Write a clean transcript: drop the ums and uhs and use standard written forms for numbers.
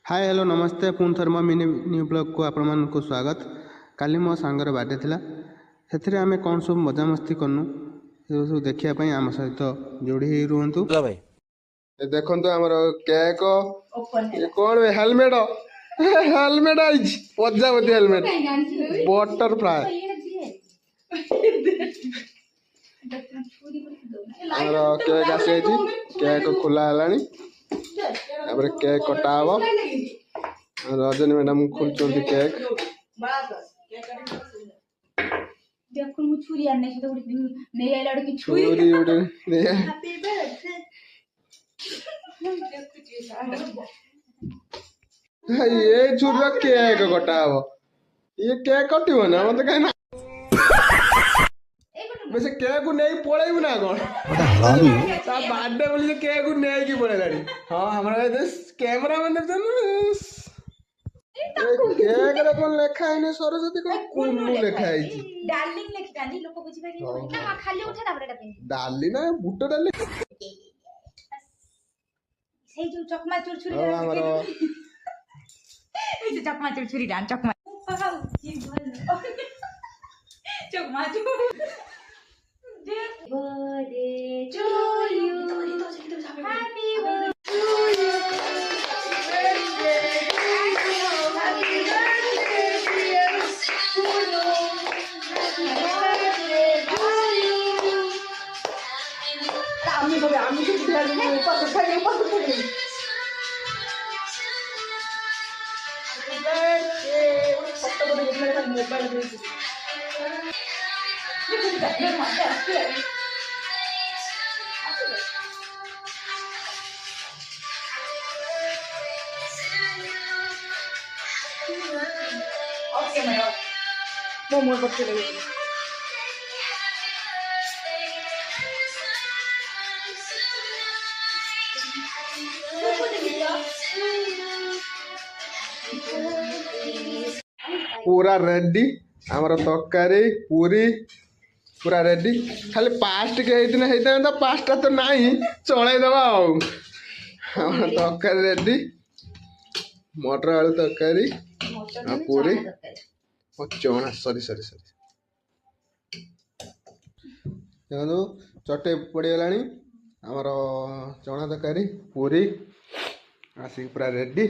Hi hello नमस्ते पुणी थर मो मिनी न्यू ब्लॉग को आपण मान को स्वागत। काली मो सांगर बर्थडे थिला से आम कौन सब मजामस्ती करनु सब देखिया आम सहित जोड़ी ही रुहतु। देखो आमर केक कौन हेलमेट हेलमेट आई प्रजापति हेलमेट बटरफ्लाई आमर केक आसी केक खोला है केक कटा हम रजनी मैडम खोलुं केक ये छुरी केक कटा हम ये केक कटो ना मत कहीं वैसे केक को नहीं पड़ेबू ना कौन बार्थडे बोली केक को नहीं पड़ेगा। हाँ हमारा कैमरा मैन केक रे कोन लेखा है सरस्वती को कुन्नू लेखा है डार्लिंग लेखा नहीं लोग बुझी पारी ना खाली उठा ना बरेटा पे डाली ना बुट डाली सेई जो चकमा चुरछुरी हमरा এই যে চকমা চুরছুরি ডান চকমা চকমা চুর birthday to you happy birthday to you happy birthday dear Kuno happy birthday to you আমি বলে আমি তো দিলাম কত খাই কত খাই ओके मैं मोमो बच्चे लगे पूरा रेडी आमर तरकारी पूरी पूरा रेडी खाली पास्ट के होता पास्टा तो नहीं चलईदबा तरकारी रेडी मटर आलू तरकारी पूरी चना सरी सरी सरी देखो चटे पड़गला आमर चना तरकारी पूरी आसिक पूरा रेडी।